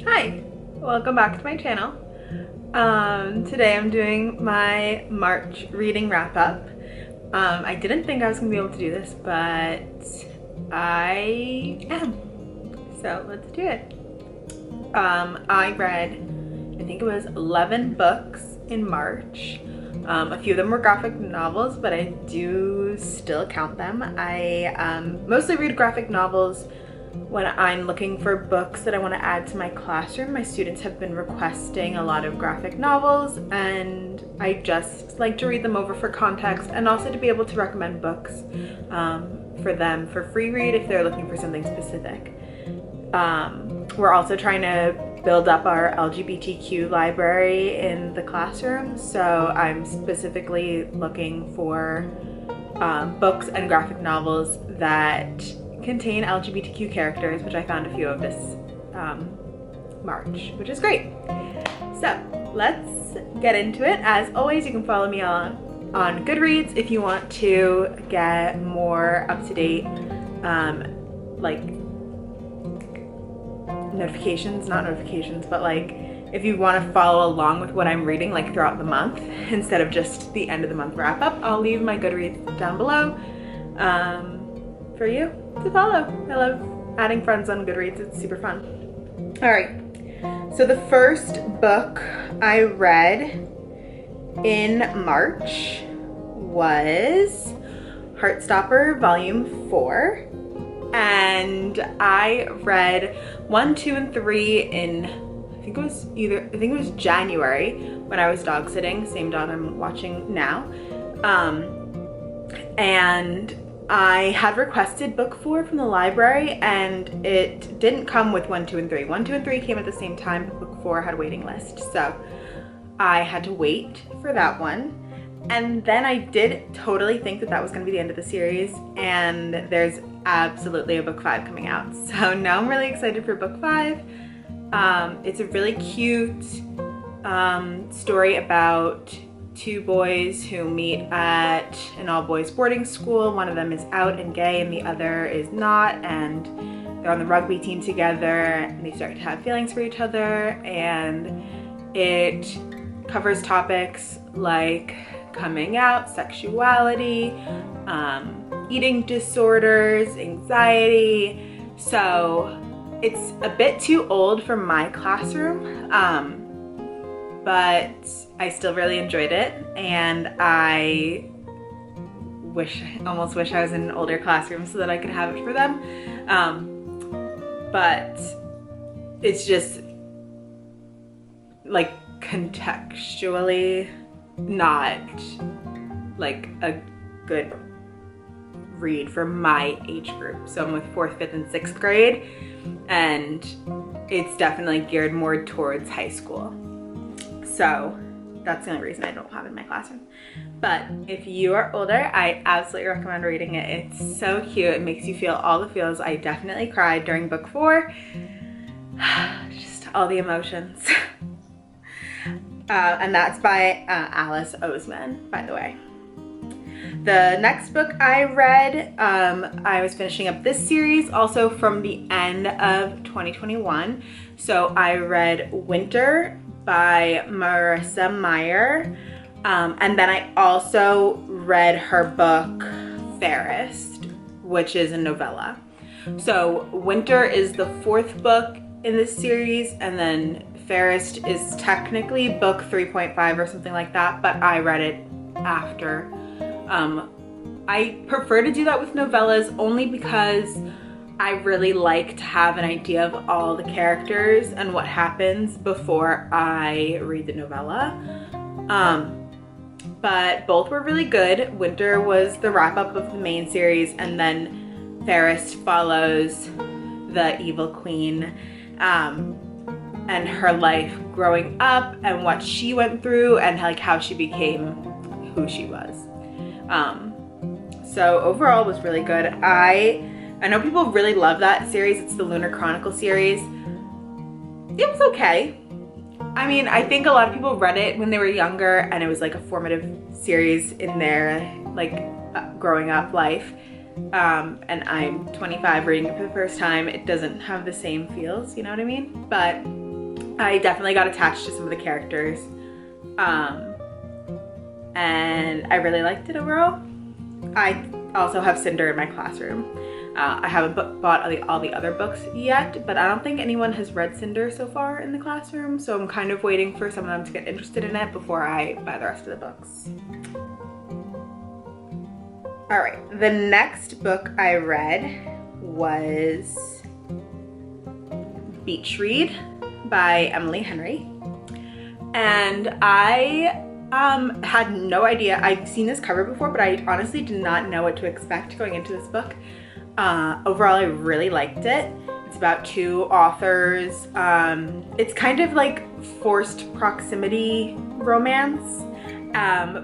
Hi, welcome back to my channel. Today I'm doing my March reading wrap up. I didn't think I was gonna be able to do this, but I am. So let's do it. I read, I think it was 11 books in March. A few of them were graphic novels, but I do still count them. I mostly read graphic novels when I'm looking for books that I want to add to my classroom. My students have been requesting a lot of graphic novels, and I just like to read them over for context and also to be able to recommend books for them for free read if they're looking for something specific. We're also trying to build up our LGBTQ library in the classroom, so I'm specifically looking for books and graphic novels that contain LGBTQ characters, which I found a few of this March, which is great. So let's get into it. As always, you can follow me on Goodreads if you want to get more up-to-date like notifications, not notifications, but like if you want to follow along with what I'm reading like throughout the month instead of just the end of the month wrap up. I'll leave my Goodreads down below for you to follow. I love adding friends on Goodreads, it's super fun. All right, so the first book I read in March was Heartstopper Volume 4. And I read 1, 2, and 3 in, I think it was January when I was dog sitting, same dog I'm watching now. And I had requested book 4 from the library, and it didn't come with 1, 2, and 3. 1, 2, and 3 came at the same time, but book 4 had a waiting list. So I had to wait for that one. And then I did totally think that was going to be the end of the series, and there's absolutely a book 5 coming out. So now I'm really excited for book 5. It's a really cute story about two boys who meet at an all-boys boarding school. One of them is out and gay and the other is not, and they're on the rugby team together and they start to have feelings for each other, and it covers topics like coming out, sexuality, eating disorders, anxiety. So it's a bit too old for my classroom, but I still really enjoyed it, and I almost wish I was in an older classroom so that I could have it for them. But it's just like contextually not like a good read for my age group. So I'm with 4th, 5th, and 6th grade, and it's definitely geared more towards high school. So that's the only reason I don't have it in my classroom. But if you are older, I absolutely recommend reading it. It's so cute. It makes you feel all the feels. I definitely cried during book 4. Just all the emotions. And that's by Alice Oseman, by the way. The next book I read, I was finishing up this series also from the end of 2021. So I read Winter by Marissa Meyer. And then I also read her book Fairest, which is a novella. So Winter is the 4th book in this series, and then Fairest is technically book 3.5 or something like that, but I read it after. I prefer to do that with novellas only because I really like to have an idea of all the characters and what happens before I read the novella. But both were really good. Winter was the wrap-up of the main series, and then Fairest follows the evil queen and her life growing up and what she went through and like how she became who she was. So overall it was really good. I know people really love that series. It's the Lunar Chronicles series. It was okay. I mean, I think a lot of people read it when they were younger and it was like a formative series in their like growing up life. And I'm 25 reading it for the first time. It doesn't have the same feels, you know what I mean? But I definitely got attached to some of the characters. And I really liked it overall. I also have Cinder in my classroom. I haven't bought all the other books yet, but I don't think anyone has read Cinder so far in the classroom, so I'm kind of waiting for some of them to get interested in it before I buy the rest of the books. All right, the next book I read was Beach Read by Emily Henry, and I had no idea. I've seen this cover before, but I honestly did not know what to expect going into this book. Overall, I really liked it. It's about two authors. It's kind of like forced proximity romance,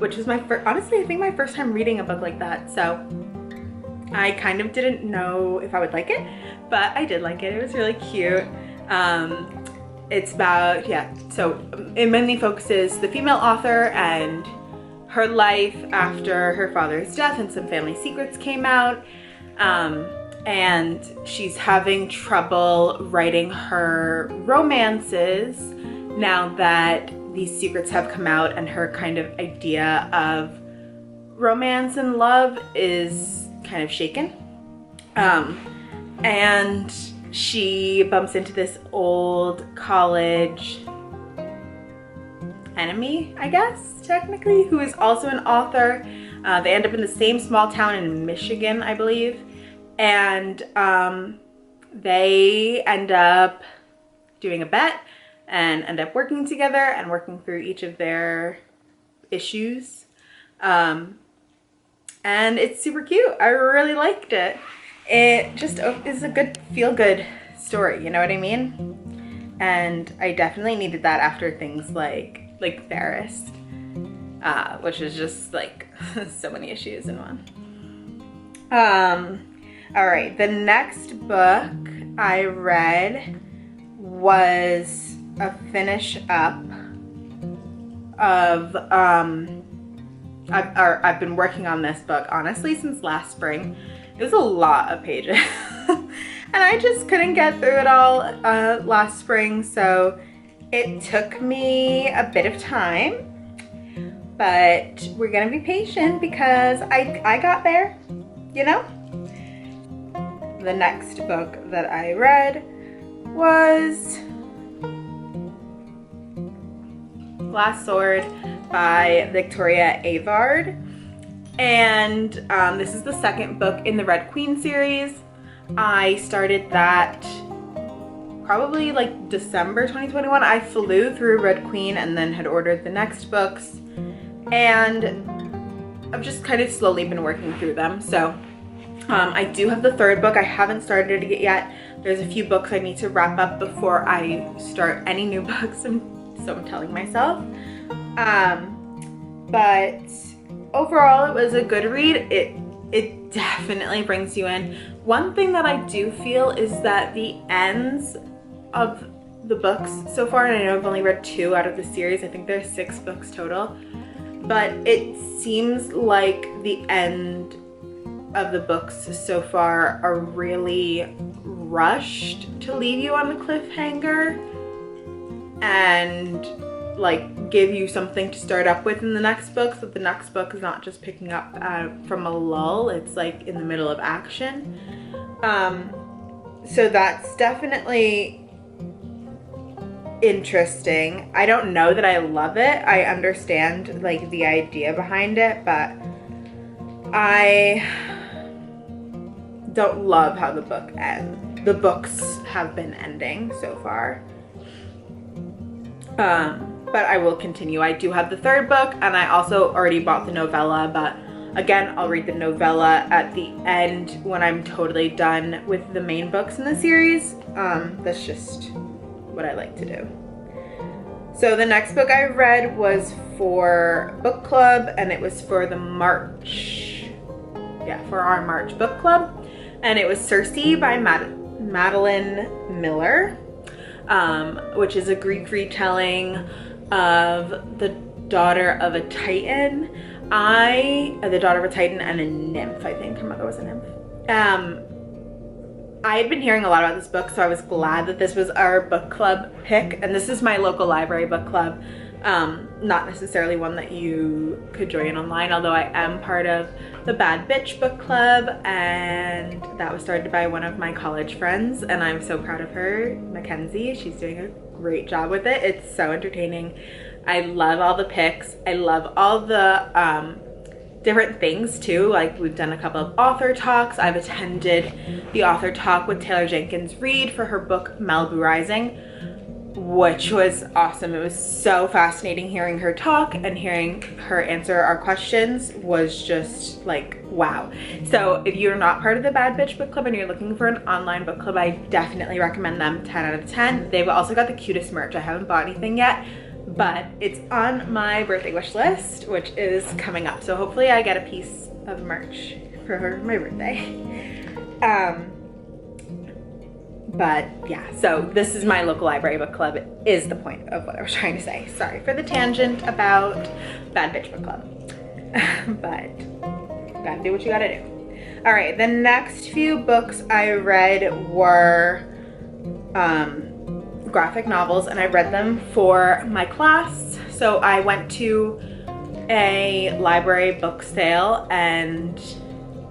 which was honestly, I think my first time reading a book like that. So I kind of didn't know if I would like it, but I did like it. It was really cute. It's about, so it mainly focuses the female author and her life after her father's death and some family secrets came out. And she's having trouble writing her romances now that these secrets have come out, and her kind of idea of romance and love is kind of shaken. And she bumps into this old college enemy, I guess, technically, who is also an author. They end up in the same small town in Michigan, I believe. And they end up doing a bet and end up working together and working through each of their issues. And it's super cute. I really liked it. It just is a good feel-good story, you know what I mean? And I definitely needed that after things like Fairest, which is just like so many issues in one. All right, the next book I read was a finish up of, I've been working on this book, honestly, since last spring. It was a lot of pages, and I just couldn't get through it all last spring, so it took me a bit of time, but we're gonna be patient because I got there, you know? The next book that I read was Glass Sword by Victoria Avard. And this is the second book in the Red Queen series. I started that probably like December 2021. I flew through Red Queen and then had ordered the next books. And I've just kind of slowly been working through them. So I do have the third book. I haven't started it yet. There's a few books I need to wrap up before I start any new books, so I'm telling myself. But overall, it was a good read. It definitely brings you in. One thing that I do feel is that the ends of the books so far, and I know I've only read 2 out of the series, I think there's 6 books total, but it seems like the end of the books so far are really rushed to leave you on a cliffhanger and like give you something to start up with in the next book, so the next book is not just picking up from a lull, it's like in the middle of action. So that's definitely interesting. I don't know that I love it. I understand like the idea behind it, but I don't love how the books have been ending so far. But I will continue. I do have the third book, and I also already bought the novella, but again, I'll read the novella at the end when I'm totally done with the main books in the series. That's just what I like to do. So the next book I read was for book club, and it was for the for our March book club, and it was Circe by Madeline Miller, which is a Greek retelling of the daughter of a Titan. The daughter of a Titan and a nymph, I think. Her mother was a nymph. I had been hearing a lot about this book, so I was glad that this was our book club pick, and this is my local library book club. Not necessarily one that you could join online, although I am part of the Bad Bitch book club, and that was started by one of my college friends, and I'm so proud of her, Mackenzie. She's doing a great job with it. It's so entertaining. I love all the picks. I love all the different things too. Like, we've done a couple of author talks. I've attended the author talk with Taylor Jenkins Reid for her book Malibu Rising, which was awesome. It was so fascinating hearing her talk, and hearing her answer our questions was just like, wow. So if you're not part of the Bad Bitch book club and you're looking for an online book club, I definitely recommend them. 10 out of 10. They've also got the cutest merch. I haven't bought anything yet, but it's on my birthday wish list, which is coming up. So hopefully I get a piece of merch for my birthday. But yeah, so this is my local library book club is the point of what I was trying to say. Sorry for the tangent about Bad Bitch book club. But gotta do what you gotta do. All right, the next few books I read were graphic novels, and I read them for my class. So I went to a library book sale and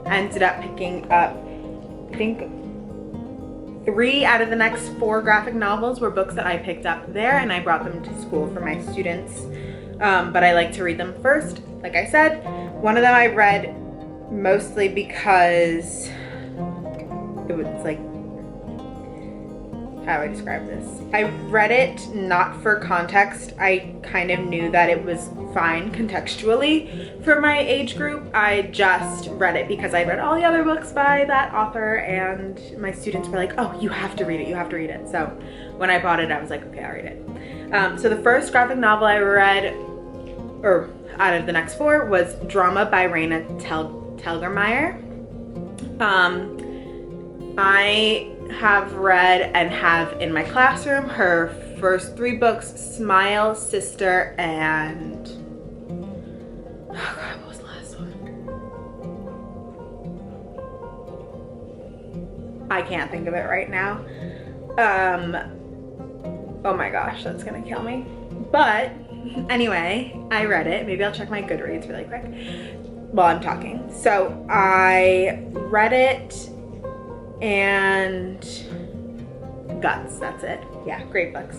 ended up picking up, I think, 3 out of the next 4 graphic novels were books that I picked up there, and I brought them to school for my students. But I like to read them first. Like I said, one of them I read mostly because it was like, how do I describe this? I read it not for context. I kind of knew that it was fine contextually for my age group. I just read it because I read all the other books by that author, and my students were like, oh, you have to read it, you have to read it. So when I bought it, I was like, okay, I'll read it. So the first graphic novel I read, or out of the next 4, was Drama by Raina Telgemeier. I have read and have in my classroom her first 3 books, Smile, Sister, and oh god, what was the last one? I can't think of it right now. Oh my gosh, that's gonna kill me. But anyway, I read it. Maybe I'll check my Goodreads really quick while I'm talking. So I read it, and Guts, that's it. Yeah, great books.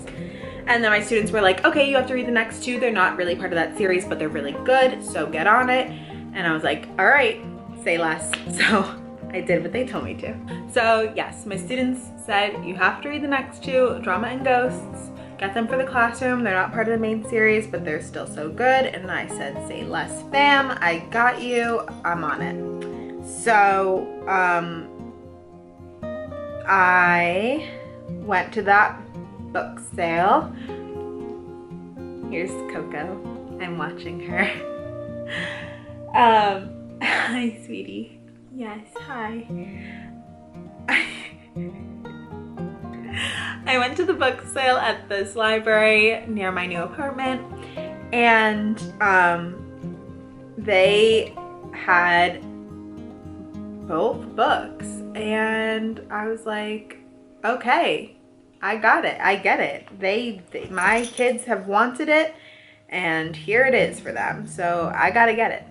And then my students were like, okay, you have to read the next 2. They're not really part of that series, but they're really good, so get on it. And I was like, all right, say less. So I did what they told me to. So yes, my students said, you have to read the next 2, Drama and Ghosts. Get them for the classroom. They're not part of the main series, but they're still so good. And I said, say less, fam. I got you. I'm on it. So, I went to that book sale. Here's Coco. I'm watching her. Hi, sweetie. Yes, hi. I went to the book sale at this library near my new apartment, and they had both books, and I was like, okay, I got it, I get it. My kids have wanted it, and here it is for them, so I gotta get it.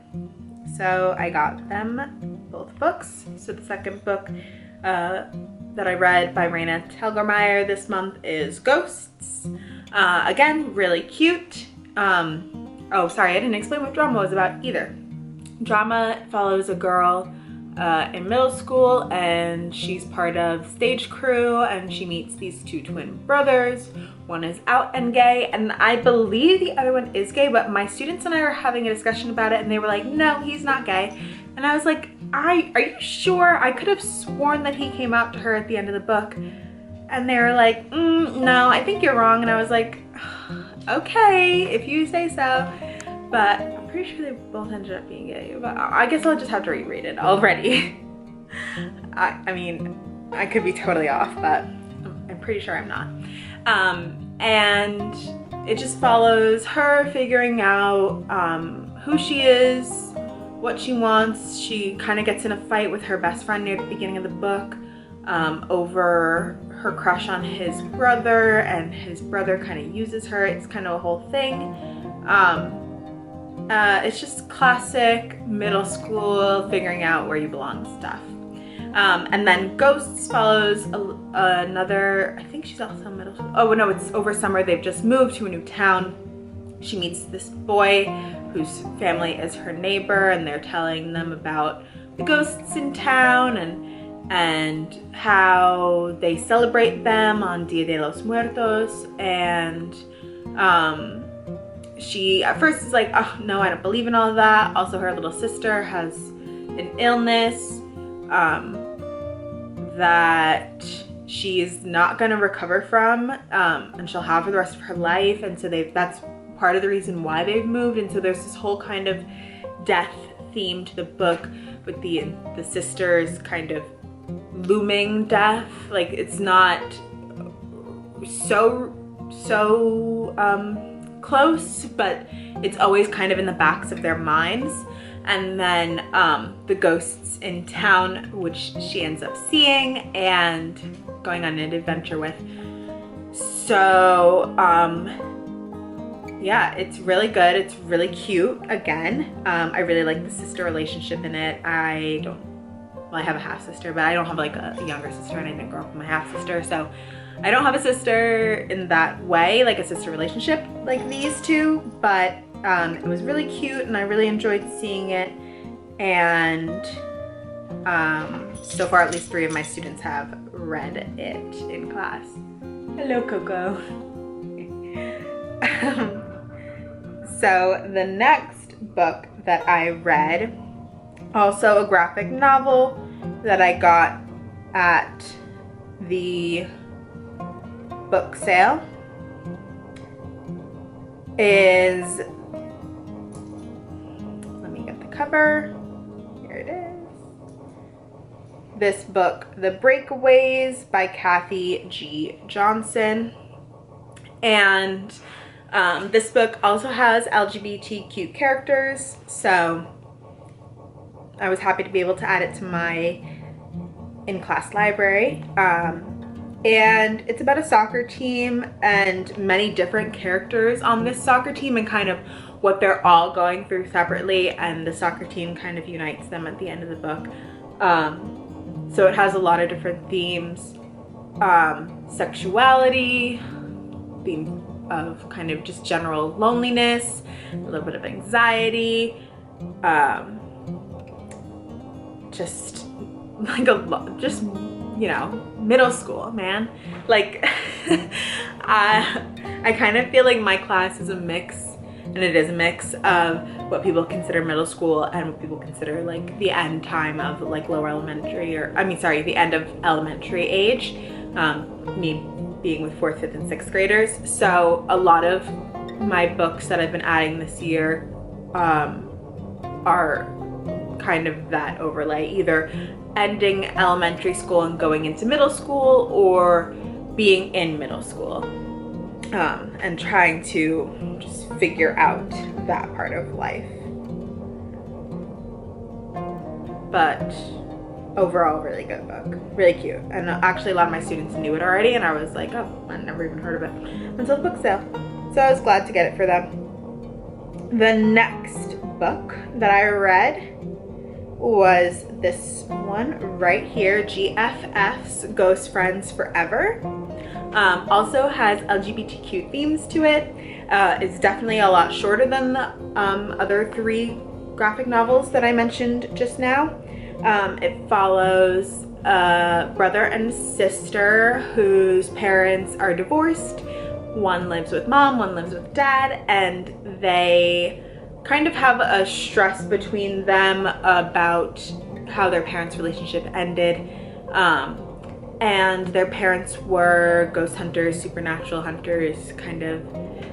So I got them both books. So the second book that I read by Raina Telgemeier this month is Ghosts. Again, really cute. Oh, sorry, I didn't explain what Drama was about either. Drama follows a girl in middle school, and she's part of stage crew, and she meets these 2 twin brothers. One is out and gay, and I believe the other one is gay, but my students and I were having a discussion about it, and they were like, no, he's not gay. And I was like, are you sure? I could have sworn that he came out to her at the end of the book. And they were like, no, I think you're wrong. And I was like, okay, if you say so. But I'm pretty sure they both ended up being gay. But I guess I'll just have to reread it already. I mean, I could be totally off, but I'm pretty sure I'm not. And it just follows her figuring out who she is, what she wants. She kind of gets in a fight with her best friend near the beginning of the book, over her crush on his brother, and his brother kind of uses her. It's kind of a whole thing. It's just classic middle school figuring out where you belong stuff. And then Ghosts follows another, I think she's also middle school. Oh no, it's over summer. They've just moved to a new town. She meets this boy whose family is her neighbor, and they're telling them about the ghosts in town and how they celebrate them on Dia de los Muertos. And she at first is like, oh no, I don't believe in all of that. Also, her little sister has an illness that she's not gonna recover from, and she'll have for the rest of her life. And so that's part of the reason why they've moved. And so there's this whole kind of death theme to the book with the sisters kind of looming death. Like, it's not so close, but it's always kind of in the backs of their minds. And then the ghosts in town, which she ends up seeing and going on an adventure with. So yeah, it's really good. It's really cute. Again, I really like the sister relationship in it. I have a half sister, but I don't have like a younger sister, and I didn't grow up with my half sister, so I don't have a sister in that way, like a sister relationship like these two. But it was really cute, and I really enjoyed seeing it. And so far, at least 3 of my students have read it in class. Hello, Coco. So the next book that I read, also a graphic novel that I got at the book sale, is, let me get the cover, here it is, this book, The Breakaways by Cathy G. Johnson. And this book also has LGBTQ characters, so I was happy to be able to add it to my in-class library. And it's about a soccer team and many different characters on this soccer team, and kind of what they're all going through separately, and the soccer team kind of unites them at the end of the book. So it has a lot of different themes, sexuality, theme of kind of just general loneliness, a little bit of anxiety, just like just, you know, middle school, man. Like, I kind of feel like my class is a mix, and it is a mix of what people consider middle school and what people consider like the end time of like lower elementary, or the end of elementary age. Me being with 4th, 5th, and 6th graders. So a lot of my books that I've been adding this year are kind of that overlay, either ending elementary school and going into middle school, or being in middle school, and trying to just figure out that part of life. But overall, really good book, really cute. And actually a lot of my students knew it already, and I was like, oh, I never even heard of it until the book sale. So I was glad to get it for them. The next book that I read was this one right here, GFFs, Ghost Friends Forever. Also has LGBTQ themes to it. It's definitely a lot shorter than the other 3 graphic novels that I mentioned just now. It follows a brother and sister whose parents are divorced. One lives with mom, one lives with dad, and they kind of have a stress between them about how their parents' relationship ended. And their parents were ghost hunters, supernatural hunters, kind of,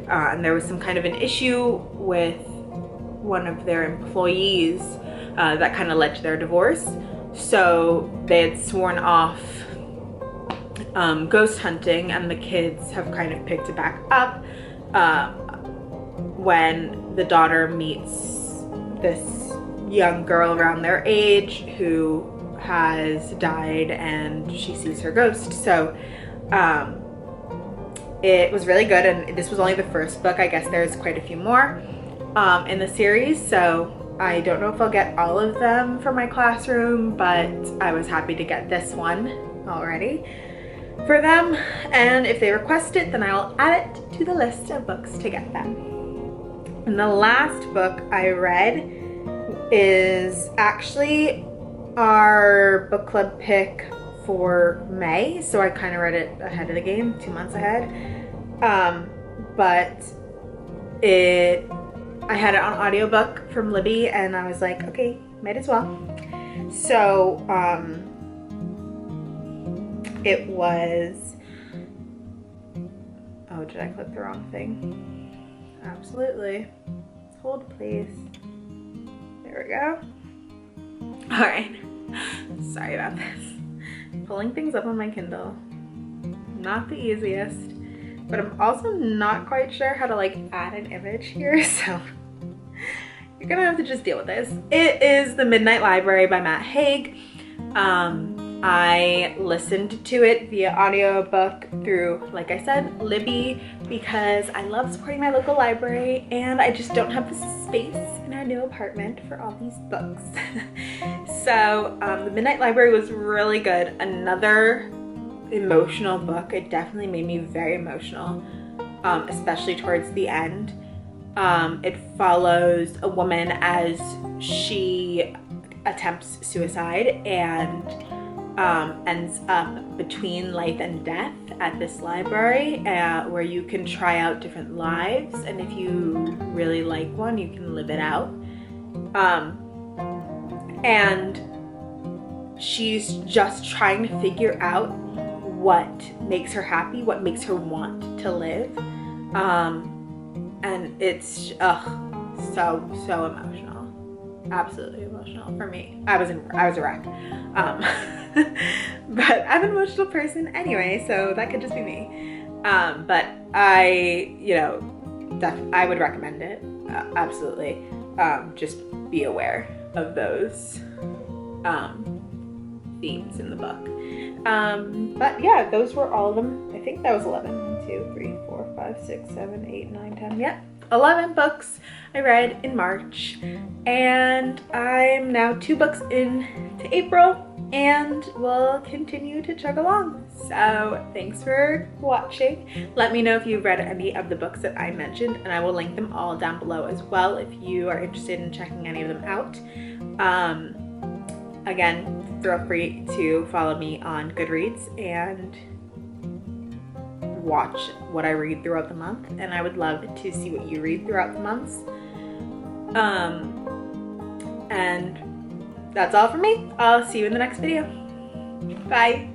and there was some kind of an issue with one of their employees that kind of led to their divorce. So they had sworn off ghost hunting, and the kids have kind of picked it back up when the daughter meets this young girl around their age who has died and she sees her ghost. So it was really good, and this was only the first book. I guess there's quite a few more in the series, so I don't know if I'll get all of them for my classroom, but I was happy to get this one already for them, and if they request it, then I'll add it to the list of books to get them. And the last book I read is actually our book club pick for May, so I kind of read it ahead of the game, 2 months ahead. But I had it on audiobook from Libby, and I was like, okay, might as well. So it was, oh, did I click the wrong thing? Absolutely. Hold please. There we go. All right. Sorry about this. Pulling things up on my Kindle, not the easiest, but I'm also not quite sure how to like add an image here, so you're gonna have to just deal with this. It is The Midnight Library by Haig. I listened to it via audiobook through, like I said, Libby, because I love supporting my local library and I just don't have the space in our new apartment for all these books. So The Midnight Library was really good. Another emotional book. It definitely made me very emotional, especially towards the end. It follows a woman as she attempts suicide and ends up between life and death at this library, where you can try out different lives, and if you really like one, you can live it out. And she's just trying to figure out what makes her happy, what makes her want to live. And it's so emotional. Absolutely emotional for me. I was a wreck. But I'm an emotional person anyway, so that could just be me. But I would recommend it. Absolutely. Just be aware of those themes in the book. But yeah, those were all of them. I think that was 11. 1, 2, 3, 4, 5, 6, 7, 8, 9, 10. Yep. 11 books I read in March, and I'm now 2 books into April and will continue to chug along. So thanks for watching. Let me know if you've read any of the books that I mentioned, and I will link them all down below as well if you are interested in checking any of them out. Again, feel free to follow me on Goodreads and watch what I read throughout the month, and I would love to see what you read throughout the months. And that's all from me. I'll see you in the next video. Bye.